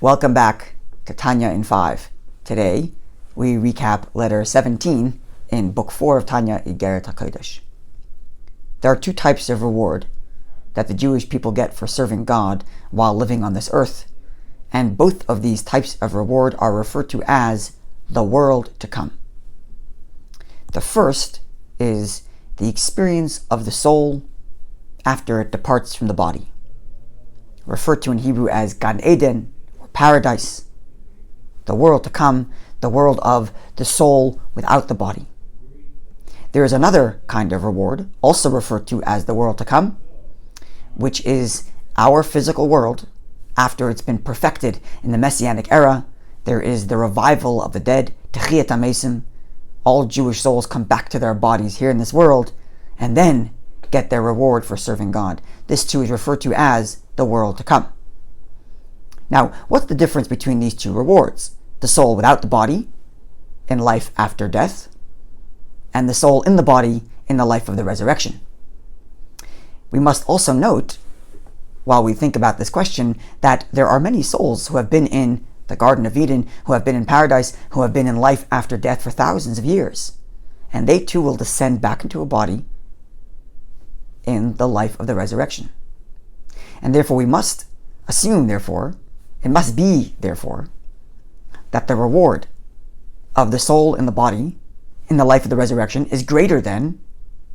Welcome back to Tanya in 5. Today, we recap letter 17 in book 4 of Tanya, Iggeret HaKodesh. There are two types of reward that the Jewish people get for serving God while living on this earth, and both of these types of reward are referred to as the world to come. The first is the experience of the soul after it departs from the body, referred to in Hebrew as Gan Eden, paradise, the world to come, the world of the soul without the body. There is another kind of reward, also referred to as the world to come, which is our physical world after it's been perfected in the Messianic era. There is the revival of the dead, Techiyat HaMesim. All Jewish souls come back to their bodies here in this world and then get their reward for serving God. This too is referred to as the world to come. Now, what's the difference between these two rewards? The soul without the body in life after death, and the soul in the body in the life of the resurrection. We must also note, while we think about this question, that there are many souls who have been in the Garden of Eden, who have been in paradise, who have been in life after death for thousands of years. And they too will descend back into a body in the life of the resurrection. And therefore we must assume, it must be, that the reward of the soul in the body in the life of the resurrection is greater than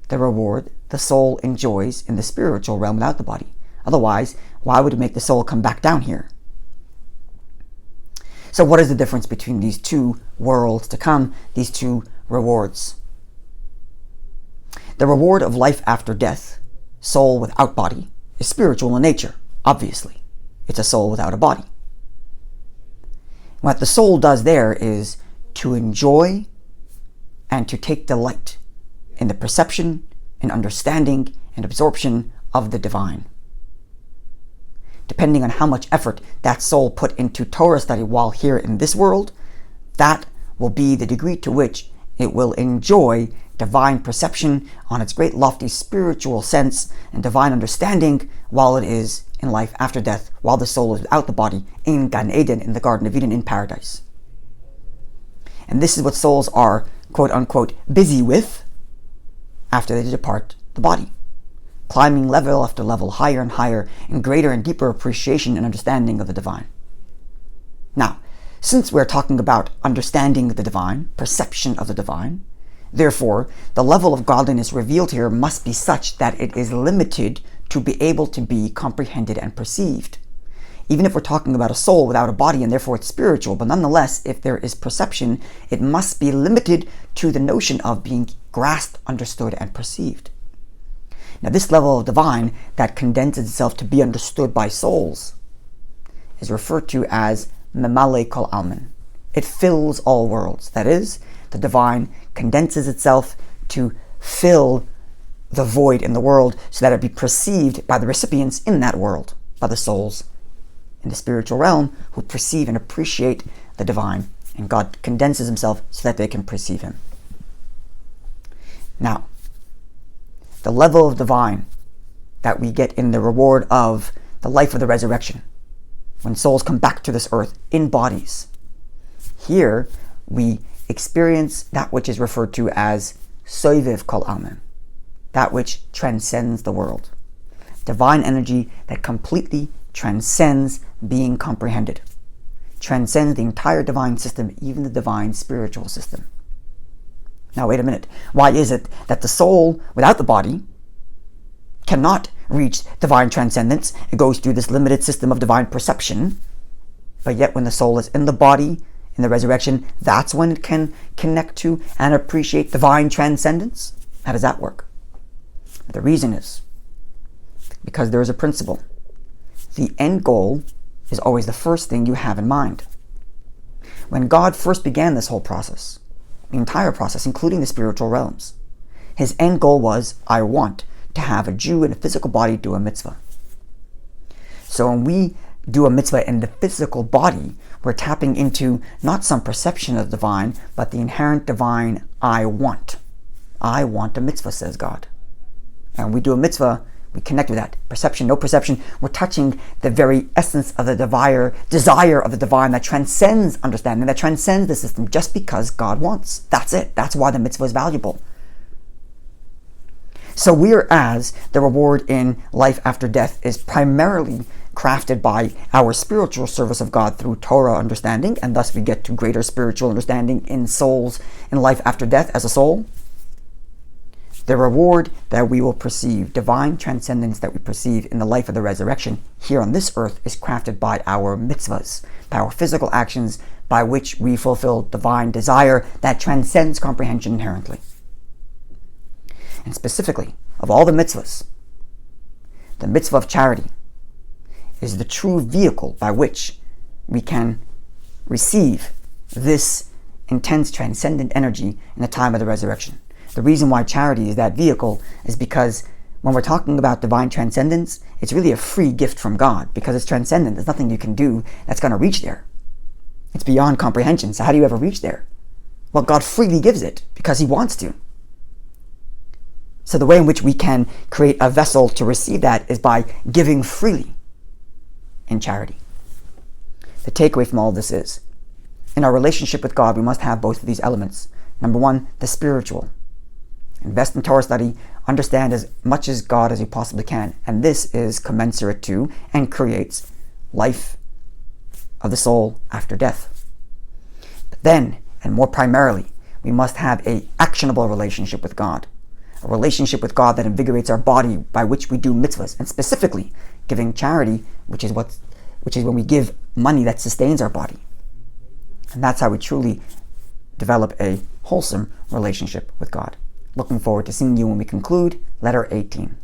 the reward the soul enjoys in the spiritual realm without the body. Otherwise, why would it make the soul come back down here? So what is the difference between these two worlds to come, these two rewards? The reward of life after death, soul without body, is spiritual in nature, obviously. It's a soul without a body. What the soul does there is to enjoy and to take delight in the perception and understanding and absorption of the divine. Depending on how much effort that soul put into Torah study while here in this world, that will be the degree to which it will enjoy divine perception on its great lofty spiritual sense and divine understanding while it is in life after death, while the soul is without the body in Gan Eden, in the Garden of Eden, in paradise. And this is what souls are, quote unquote, busy with after they depart the body, climbing level after level, higher and higher, in greater and deeper appreciation and understanding of the divine. Now, since we're talking about understanding the divine, perception of the divine, therefore, the level of godliness revealed here must be such that it is limited to be able to be comprehended and perceived. Even if we're talking about a soul without a body and therefore it's spiritual, but nonetheless, if there is perception, it must be limited to the notion of being grasped, understood, and perceived. Now, this level of divine that condenses itself to be understood by souls is referred to as Memale Kol Almin. It fills all worlds. That is, the divine condenses itself to fill the void in the world so that it be perceived by the recipients in that world, by the souls in the spiritual realm who perceive and appreciate the divine, and God condenses himself so that they can perceive him. Now, the level of divine that we get in the reward of the life of the resurrection, when souls come back to this earth in bodies, here we experience that which is referred to as Soiviv Kol Almin, that which transcends the world. Divine energy that completely transcends being comprehended, transcends the entire divine system, even the divine spiritual system. Now wait a minute. Why is it that the soul without the body cannot reach divine transcendence? It goes through this limited system of divine perception, but yet when the soul is in the body, in the resurrection, that's when it can connect to and appreciate divine transcendence? How does that work? The reason is because there is a principle. The end goal is always the first thing you have in mind. When God first began this whole process, the entire process, including the spiritual realms, his end goal was, I want to have a Jew in a physical body do a mitzvah. So when we do a mitzvah in the physical body, we're tapping into not some perception of the divine, but the inherent divine I want. I want a mitzvah, says God. And we do a mitzvah We connect with that. Perception, no perception. We're touching the very essence of the desire of the divine that transcends understanding, that transcends the system just because God wants. That's it. That's why the mitzvah is valuable. So whereas the reward in life after death is primarily crafted by our spiritual service of God through Torah understanding, and thus we get to greater spiritual understanding in souls in life after death as a soul, the reward that we will perceive, divine transcendence that we perceive in the life of the resurrection here on this earth, is crafted by our mitzvahs, by our physical actions by which we fulfill divine desire that transcends comprehension inherently. And specifically, of all the mitzvahs, the mitzvah of charity is the true vehicle by which we can receive this intense transcendent energy in the time of the resurrection. The reason why charity is that vehicle is because when we're talking about divine transcendence, it's really a free gift from God because it's transcendent. There's nothing you can do that's going to reach there. It's beyond comprehension. So how do you ever reach there? Well, God freely gives it because He wants to. So the way in which we can create a vessel to receive that is by giving freely in charity. The takeaway from all of this is, in our relationship with God, we must have both of these elements. Number one, the spiritual. Invest in Torah study, understand as much as God as you possibly can, and this is commensurate to and creates life of the soul after death. But then, and more primarily, we must have an actionable relationship with God, a relationship with God that invigorates our body by which we do mitzvahs, and specifically giving charity, which is when we give money that sustains our body. And that's how we truly develop a wholesome relationship with God. Looking forward to seeing you when we conclude Letter 18.